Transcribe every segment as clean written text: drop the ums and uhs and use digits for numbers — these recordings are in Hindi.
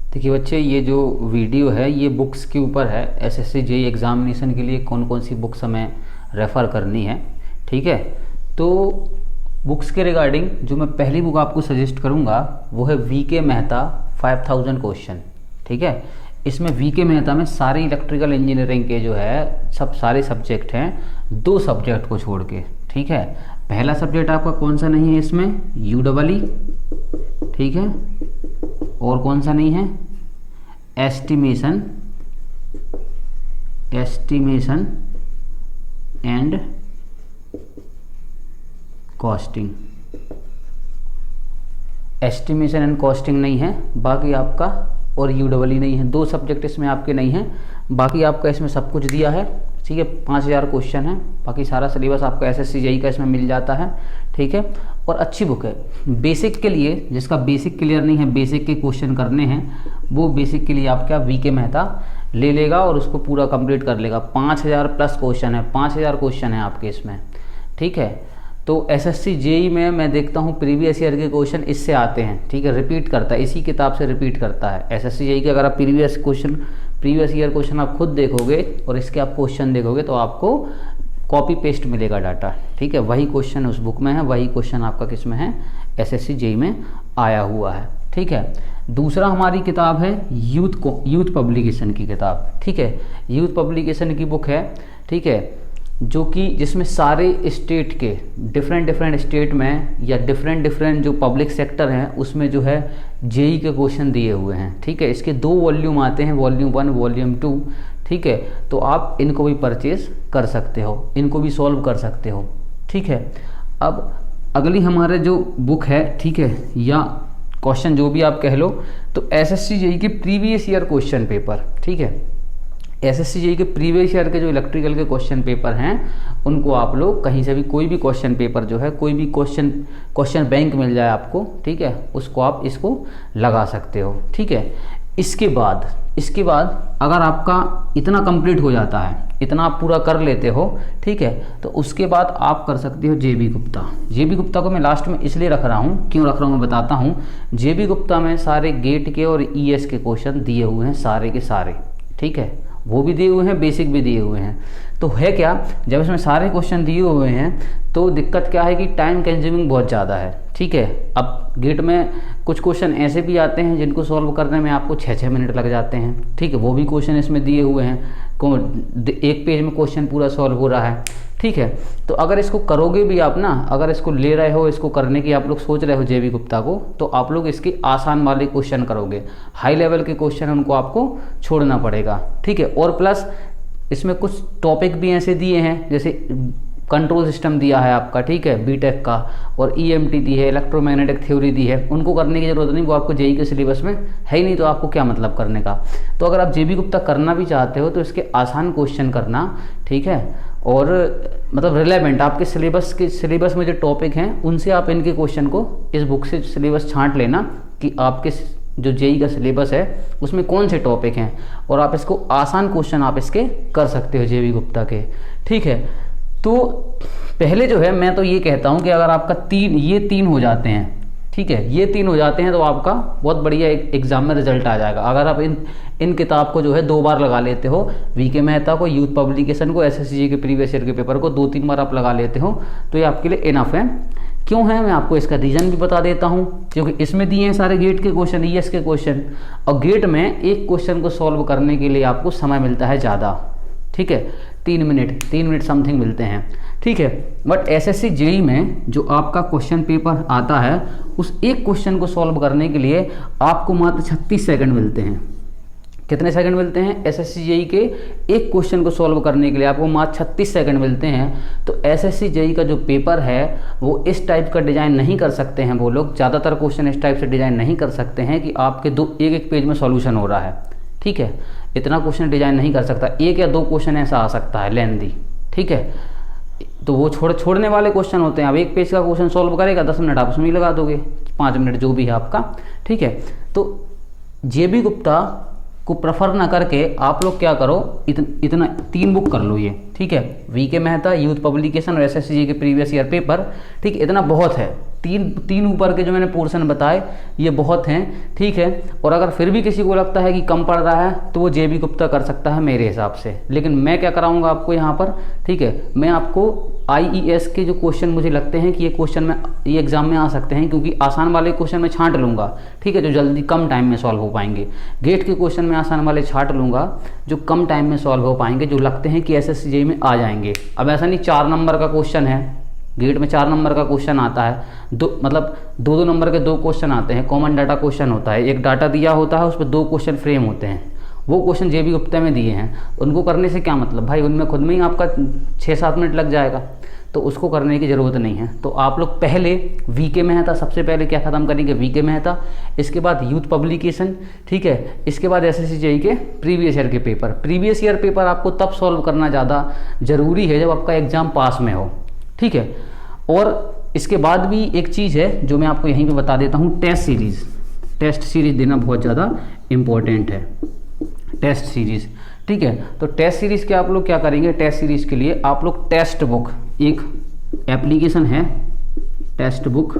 देखिए बच्चे, ये जो वीडियो है ये बुक्स के ऊपर है। एसएससी जेईई एग्ज़ामिनेशन के लिए कौन कौन सी बुक्स हमें रेफ़र करनी है, ठीक है। तो बुक्स के रिगार्डिंग जो मैं पहली बुक आपको सजेस्ट करूंगा वो है वीके मेहता 5000 क्वेश्चन, ठीक है। इसमें वीके मेहता में सारी इलेक्ट्रिकल इंजीनियरिंग के जो है सब सारे सब्जेक्ट हैं, 2 सब्जेक्ट को छोड़ के, ठीक है। पहला सब्जेक्ट आपका कौन सा नहीं है इसमें, यूडब्ल्यू, ठीक है। और कौन सा नहीं है, estimation and costing. Estimation and costing नहीं है, बाकी आपका, और यूडब्ल्यू नहीं है। 2 सब्जेक्ट इसमें आपके नहीं हैं, बाकी आपका इसमें सब कुछ दिया है, ठीक है। 5000 क्वेश्चन है, बाकी सारा सिलेबस आपका एसएससी जेईई का इसमें मिल जाता है, ठीक है। और अच्छी बुक है बेसिक के लिए, जिसका बेसिक क्लियर नहीं है, बेसिक के क्वेश्चन करने हैं, वो बेसिक के लिए आपका वीके मेहता ले लेगा और उसको पूरा कंप्लीट कर लेगा। 5000 प्लस क्वेश्चन है, 5000 क्वेश्चन है आपके इसमें, ठीक है। तो एसएससी जेईई में मैं देखता हूँ प्रीवियस ईयर के क्वेश्चन इससे आते हैं, ठीक है। रिपीट करता है, इसी किताब से रिपीट करता है एसएससी जेईई के। अगर आप प्रीवियस ईयर क्वेश्चन आप खुद देखोगे और इसके आप क्वेश्चन देखोगे तो आपको कॉपी पेस्ट मिलेगा डाटा, ठीक है। वही क्वेश्चन उस बुक में है, वही क्वेश्चन आपका किस में है, एसएससी जेईई में आया हुआ है, ठीक है। दूसरा हमारी किताब है यूथ पब्लिकेशन की किताब, ठीक है। यूथ पब्लिकेशन की बुक है, ठीक है, जो कि जिसमें सारे स्टेट के डिफरेंट स्टेट में या डिफरेंट जो पब्लिक सेक्टर हैं उसमें जो है जेईई के क्वेश्चन दिए हुए हैं, ठीक है। इसके 2 वॉल्यूम आते हैं, वॉल्यूम 1 वॉल्यूम 2, ठीक है। तो आप इनको भी परचेज कर सकते हो, इनको भी सॉल्व कर सकते हो, ठीक है। अब अगली हमारे जो बुक है, ठीक है, या क्वेश्चन जो भी आप कह लो, तो एसएससी जेईई के प्रीवियस ईयर क्वेश्चन पेपर, ठीक है। एसएससी जेईई के प्रीवियस ईयर के जो इलेक्ट्रिकल के क्वेश्चन पेपर हैं उनको आप लोग कहीं से भी, कोई भी क्वेश्चन पेपर जो है, कोई भी क्वेश्चन बैंक मिल जाए आपको, ठीक है, उसको आप इसको लगा सकते हो, ठीक है। इसके बाद अगर आपका इतना कंप्लीट हो जाता है, इतना आप पूरा कर लेते हो, ठीक है, तो उसके बाद आप कर सकते हो जेबी गुप्ता को मैं लास्ट में इसलिए रख रहा हूँ, क्यों रख रहा हूँ मैं बताता हूँ। जेबी गुप्ता में सारे गेट के और ईएस के क्वेश्चन दिए हुए हैं, सारे के सारे, ठीक है। वो भी दिए हुए हैं, बेसिक भी दिए हुए हैं। तो है क्या, जब इसमें सारे क्वेश्चन दिए हुए हैं तो दिक्कत क्या है कि टाइम कंज्यूमिंग बहुत ज़्यादा है, ठीक है। अब गेट में कुछ क्वेश्चन ऐसे भी आते हैं जिनको सॉल्व करने में आपको 6-6 मिनट लग जाते हैं, ठीक है। वो भी क्वेश्चन इसमें दिए हुए हैं, एक पेज में क्वेश्चन पूरा सॉल्व हो रहा है, ठीक है। तो अगर इसको करोगे भी आप ना, अगर इसको ले रहे हो, इसको करने की आप लोग सोच रहे हो जेबी गुप्ता को, तो आप लोग इसके आसान वाले क्वेश्चन करोगे, हाई लेवल के क्वेश्चन उनको आपको छोड़ना पड़ेगा, ठीक है। और प्लस इसमें कुछ टॉपिक भी ऐसे दिए हैं, जैसे कंट्रोल सिस्टम दिया है आपका, ठीक है, बीटेक का, और ईएमटी दी है, इलेक्ट्रोमैग्नेटिक थ्योरी दी है। उनको करने की जरूरत नहीं, वो आपको जेईई के सिलेबस में है ही नहीं, तो आपको क्या मतलब करने का। तो अगर आप जेबी गुप्ता करना भी चाहते हो तो इसके आसान क्वेश्चन करना, ठीक है, और मतलब रिलेवेंट आपके सिलेबस में जो टॉपिक हैं उनसे आप इनके क्वेश्चन को इस बुक से सिलेबस छांट लेना कि आपके जो जेईई का सिलेबस है उसमें कौन से टॉपिक हैं, और आप इसको आसान क्वेश्चन आप इसके कर सकते हो जेबी गुप्ता के, ठीक है। तो पहले जो है मैं तो ये कहता हूँ कि अगर आपका ये तीन हो जाते हैं, ठीक है, ये 3 हो जाते हैं तो आपका बहुत बढ़िया एग्जाम में रिजल्ट आ जाएगा। अगर आप इन किताब को जो है 2 बार लगा लेते हो, वीके मेहता को, यूथ पब्लिकेशन को, एसएससी के प्रीवियस ईयर के पेपर को 2-3 बार आप लगा लेते हो तो ये आपके लिए इनफ है। क्यों है, मैं आपको इसका रीजन भी बता देता हूँ। क्योंकि इसमें दिए हैं सारे गेट के क्वेश्चन, ईएस के क्वेश्चन, और गेट में एक क्वेश्चन को सॉल्व करने के लिए आपको समय मिलता है ज़्यादा, ठीक है, 3 मिनट समथिंग मिलते हैं, ठीक है। बट एसएससी जेईई में जो आपका क्वेश्चन पेपर आता है उस एक क्वेश्चन को सॉल्व करने के लिए आपको मात्र 36 सेकंड मिलते हैं। कितने सेकंड मिलते हैं, एसएससी जेईई के एक क्वेश्चन को सॉल्व करने के लिए आपको मात्र 36 सेकंड मिलते हैं। तो एसएससी जेईई का जो पेपर है वो इस टाइप का डिज़ाइन नहीं कर सकते हैं वो लोग, ज़्यादातर क्वेश्चन इस टाइप से डिज़ाइन नहीं कर सकते हैं कि आपके एक पेज में सॉल्यूशन हो रहा है, ठीक है। इतना क्वेश्चन डिज़ाइन नहीं कर सकता, 1 या 2 क्वेश्चन ऐसा आ सकता है लेंथी, ठीक है। तो वो छोड़ने वाले क्वेश्चन होते हैं। अब 1 पेज का क्वेश्चन सॉल्व करेगा, 10 मिनट आप उसमें ही लगा दोगे, 5 मिनट जो भी है आपका, ठीक है। तो जेबी गुप्ता को प्रेफर ना करके आप लोग क्या करो, इतना 3 बुक कर लो ये, ठीक है। वीके मेहता, यूथ पब्लिकेशन और एसएससी के प्रीवियस ईयर पेपर, ठीक है, इतना बहुत है। तीन ऊपर के जो मैंने पोर्शन बताए ये बहुत हैं, ठीक है। और अगर फिर भी किसी को लगता है कि कम पड़ रहा है तो वो जेबी गुप्ता कर सकता है मेरे हिसाब से। लेकिन मैं क्या कराऊंगा आपको यहाँ पर, ठीक है, मैं आपको आईईएस के जो क्वेश्चन मुझे लगते हैं कि ये क्वेश्चन में ये एग्जाम में आ सकते हैं, क्योंकि आसान वाले क्वेश्चन में छांट लूंगा, ठीक है, जो जल्दी कम टाइम में सॉल्व हो पाएंगे। गेट के क्वेश्चन में आसान वाले छांट लूंगा जो कम टाइम में सॉल्व हो पाएंगे, जो लगते हैं कि एसएससी जेईई में आ जाएंगे। अब ऐसा नहीं 4 नंबर का क्वेश्चन है, गेट में 4 नंबर का क्वेश्चन आता है, मतलब 2-2 नंबर के 2 क्वेश्चन आते हैं, कॉमन डाटा क्वेश्चन होता है, एक डाटा दिया होता है उस पर 2 क्वेश्चन फ्रेम होते हैं। वो क्वेश्चन जेबी गुप्ता में दिए हैं, उनको करने से क्या मतलब भाई, उनमें खुद में ही आपका 6-7 मिनट लग जाएगा, तो उसको करने की ज़रूरत नहीं है। तो आप लोग पहले वीके मेहता, सबसे पहले क्या ख़त्म करेंगे, वीके मेहता, इसके बाद यूथ पब्लिकेशन, ठीक है, इसके बाद एसएससी जेईई के प्रीवियस ईयर के पेपर। प्रीवियस ईयर पेपर आपको तब सॉल्व करना ज़्यादा ज़रूरी है जब आपका एग्ज़ाम पास में हो, ठीक है। और इसके बाद भी एक चीज़ है जो मैं आपको यहीं पे बता देता हूँ, टेस्ट सीरीज देना बहुत ज़्यादा इम्पोर्टेंट है, टेस्ट सीरीज़, ठीक है। तो टेस्ट सीरीज़ के आप लोग क्या करेंगे, टेस्ट सीरीज़ के लिए आप लोग टेस्ट बुक, एक एप्लीकेशन है टेस्ट बुक,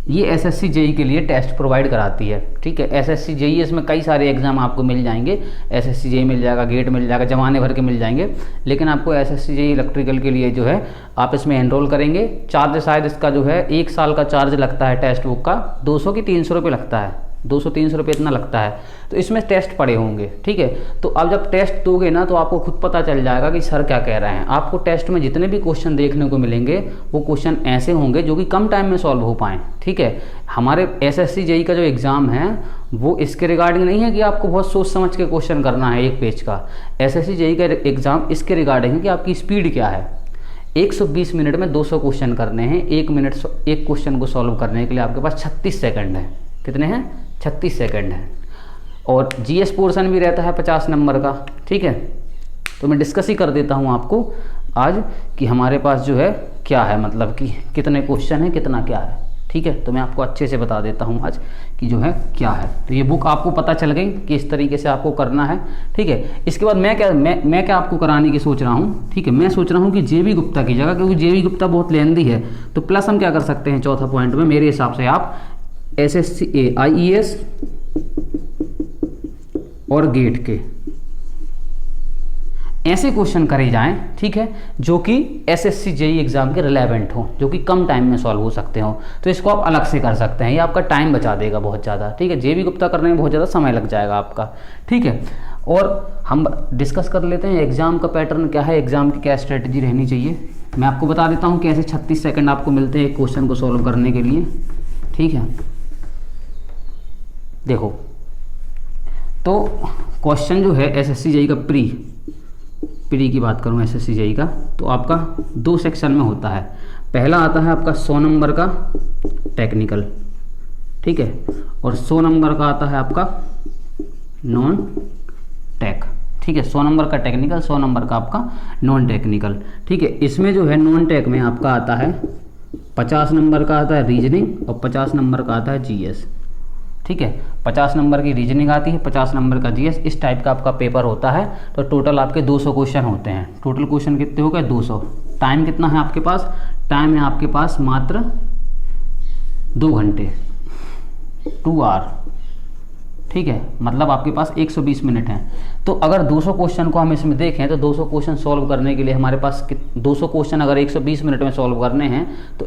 ये एसएससी जेईई के लिए टेस्ट प्रोवाइड कराती है, ठीक है। एसएससी जेईई, इसमें कई सारे एग्जाम आपको मिल जाएंगे, एसएससी जेईई मिल जाएगा, गेट मिल जाएगा, जमाने भर के मिल जाएंगे, लेकिन आपको एसएससी जेईई इलेक्ट्रिकल के लिए जो है आप इसमें एनरोल करेंगे। चार्ज शायद इसका जो है 1 साल का चार्ज लगता है टेस्ट बुक का, 200 की 300 रुपये लगता है, 200-300 रुपये इतना लगता है। तो इसमें टेस्ट पड़े होंगे, ठीक है। तो अब जब टेस्ट दोगे ना तो आपको खुद पता चल जाएगा कि सर क्या कह रहे हैं। आपको टेस्ट में जितने भी क्वेश्चन देखने को मिलेंगे वो क्वेश्चन ऐसे होंगे जो कि कम टाइम में सॉल्व हो पाएँ, ठीक है। हमारे एसएससी जेईई का जो एग्ज़ाम है वो इसके रिगार्डिंग नहीं है कि आपको बहुत सोच समझ के क्वेश्चन करना है 1 पेज का। एसएससी जेईई का एग्ज़ाम इसके रिगार्डिंग है कि आपकी स्पीड क्या है। 120 मिनट में 200 क्वेश्चन करने हैं, 1 क्वेश्चन को सॉल्व करने के लिए आपके पास 36 सेकंड है। कितने हैं? 36 सेकंड है। और जीएस पोर्शन भी रहता है 50 नंबर का, ठीक है। तो मैं डिस्कस ही कर देता हूँ आपको आज कि हमारे पास जो है क्या है, मतलब कि कितने क्वेश्चन है, कितना क्या है, ठीक है। तो मैं आपको अच्छे से बता देता हूँ आज कि जो है क्या है। तो ये बुक आपको पता चल गई कि इस तरीके से आपको करना है, ठीक है। इसके बाद मैं क्या आपको कराने की सोच रहा हूँ, ठीक है। मैं सोच रहा हूँ कि जेबी गुप्ता की जगह, क्योंकि जेबी गुप्ता बहुत लेंदी है, तो प्लस हम क्या कर सकते हैं, चौथा पॉइंट में मेरे हिसाब से आप एसएससी आईईएस और गेट के ऐसे क्वेश्चन करे जाएं, ठीक है, जो कि एसएससी जेईई एग्जाम के रिलेवेंट हो, जो कि कम टाइम में सॉल्व हो सकते हो। तो इसको आप अलग से कर सकते हैं, ये आपका टाइम बचा देगा बहुत ज़्यादा, ठीक है। जेबी गुप्ता करने में बहुत ज़्यादा समय लग जाएगा आपका, ठीक है। और हम डिस्कस कर लेते हैं एग्जाम का पैटर्न क्या है, एग्जाम की क्या स्ट्रेटजी रहनी चाहिए। मैं आपको बता देता हूँ कैसे 36 सेकंड आपको मिलते हैं एक क्वेश्चन को सॉल्व करने के लिए, ठीक है। देखो, तो क्वेश्चन जो है एसएससी जेईई का प्री की बात करूं, एसएससी जेईई का, तो आपका 2 सेक्शन में होता है। पहला आता है आपका 100 नंबर का टेक्निकल, ठीक है, और 100 नंबर का आता है आपका नॉन टेक, ठीक है। 100 नंबर का टेक्निकल, 100 नंबर का आपका नॉन टेक्निकल, ठीक है। इसमें जो है नॉन टेक में आपका आता है 50 नंबर का आता है रीजनिंग और 50 नंबर का आता है जीएस, ठीक है। 50 नंबर की रीजनिंग आती है, 50 नंबर का जीएस, इस टाइप का आपका पेपर होता है। तो टोटल आपके 200 क्वेश्चन होते हैं। टोटल क्वेश्चन कितने हो गए? 200। टाइम कितना है आपके पास? टाइम है आपके पास मात्र 2 घंटे, 2 आवर, ठीक है। मतलब आपके पास 120 मिनट हैं। तो अगर 200 क्वेश्चन को हम इसमें देखें तो 200 क्वेश्चन सॉल्व करने के लिए हमारे पास 200 क्वेश्चन अगर 120 मिनट में सॉल्व करने हैं तो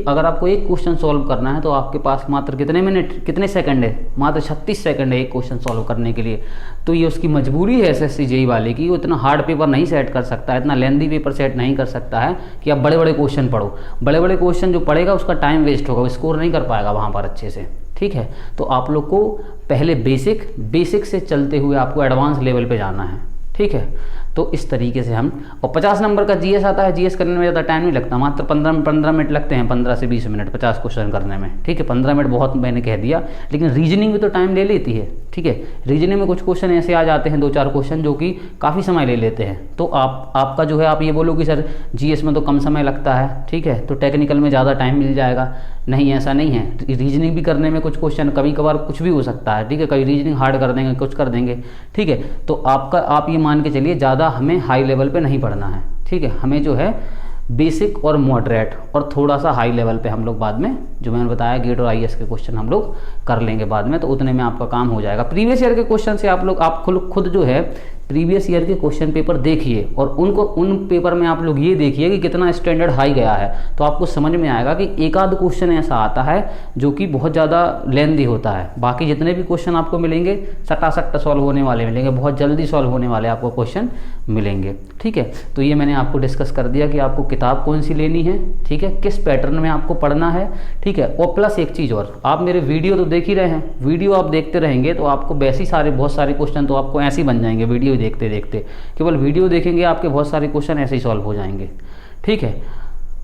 अगर आपको एक क्वेश्चन सॉल्व करना है तो आपके पास मात्र कितने सेकंड है? मात्र 36 सेकंड है एक क्वेश्चन सॉल्व करने के लिए। तो ये उसकी मजबूरी है एसएससी जेईई वाले की, वो इतना हार्ड पेपर नहीं सेट कर सकता है, इतना लेंदी पेपर सेट नहीं कर सकता है कि आप बड़े बड़े क्वेश्चन पढ़ो। बड़े बड़े क्वेश्चन जो पढ़ेगा उसका टाइम वेस्ट होगा, स्कोर नहीं कर पाएगा वहाँ पर अच्छे से, ठीक है। तो आप लोग को पहले बेसिक से चलते हुए आपको एडवांस लेवल पे जाना है, ठीक है। तो इस तरीके से हम, और 50 नंबर का जीएस आता है, जीएस करने में ज़्यादा टाइम नहीं लगता, मात्र 15 मिनट लगते हैं, 15 से 20 मिनट 50 क्वेश्चन करने में, ठीक है। 15 मिनट बहुत मैंने कह दिया, लेकिन रीजनिंग भी तो टाइम ले लेती है, ठीक है। रीजनिंग में कुछ क्वेश्चन ऐसे आ जाते हैं, 2-4 क्वेश्चन जो कि काफ़ी समय ले लेते हैं, तो आपका जो है, आप ये बोलो कि सर जीएस में तो कम समय लगता है, ठीक है, तो टेक्निकल में ज़्यादा टाइम मिल जाएगा। नहीं, ऐसा नहीं है। रीजनिंग भी करने में कुछ क्वेश्चन कभी कभार कुछ भी हो सकता है, ठीक है, कभी रीजनिंग हार्ड कर देंगे, कुछ कर देंगे, ठीक है। तो आप ये मान के चलिए ज़्यादा हमें हाई लेवल पे नहीं पढ़ना है, ठीक है। हमें जो है बेसिक और मॉडरेट और थोड़ा सा हाई लेवल पे हम लोग बाद में, जो मैंने बताया गेट और आईएएस के क्वेश्चन हम लोग कर लेंगे बाद में, तो उतने में आपका काम हो जाएगा। प्रीवियस ईयर के क्वेश्चन से आप खुद जो है प्रीवियस ईयर के क्वेश्चन पेपर देखिए, और उन पेपर में आप लोग ये देखिए कि कितना स्टैंडर्ड हाई गया है, तो आपको समझ में आएगा कि एक आध क्वेश्चन ऐसा आता है जो कि बहुत ज़्यादा लेंदी होता है। बाकी जितने भी क्वेश्चन आपको मिलेंगे सटासट सॉल्व होने वाले मिलेंगे, बहुत जल्दी सॉल्व होने वाले आपको क्वेश्चन मिलेंगे, ठीक है। तो ये मैंने आपको डिस्कस कर दिया कि आपको किताब कौन सी लेनी है, ठीक है, किस पैटर्न में आपको पढ़ना है, ठीक है। और प्लस एक चीज़ और, आप मेरे वीडियो तो देख ही रहे हैं, वीडियो आप देखते रहेंगे तो आपको वैसे ही बहुत सारे क्वेश्चन तो आपको ऐसे ही बन जाएंगे, वीडियो देखते देखते, केवल वीडियो देखेंगे आपके बहुत सारे क्वेश्चन ऐसे ही सॉल्व हो जाएंगे, ठीक है।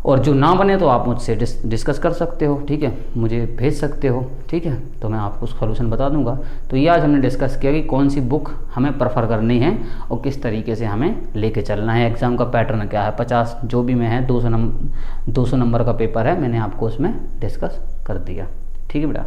और जो ना बने तो आप मुझसे डिस्कस कर सकते हो, ठीक है, मुझे भेज सकते हो, ठीक है, तो मैं आपको उसका सॉल्यूशन बता दूंगा। तो ये आज हमने डिस्कस किया कि कौन सी बुक हमें प्रेफर करनी है और किस तरीके से हमें लेके चलना है, एग्ज़ाम का पैटर्न क्या है, 50 जो भी में है, 200 नंबर का पेपर है, मैंने आपको उसमें डिस्कस कर दिया, ठीक है बेटा।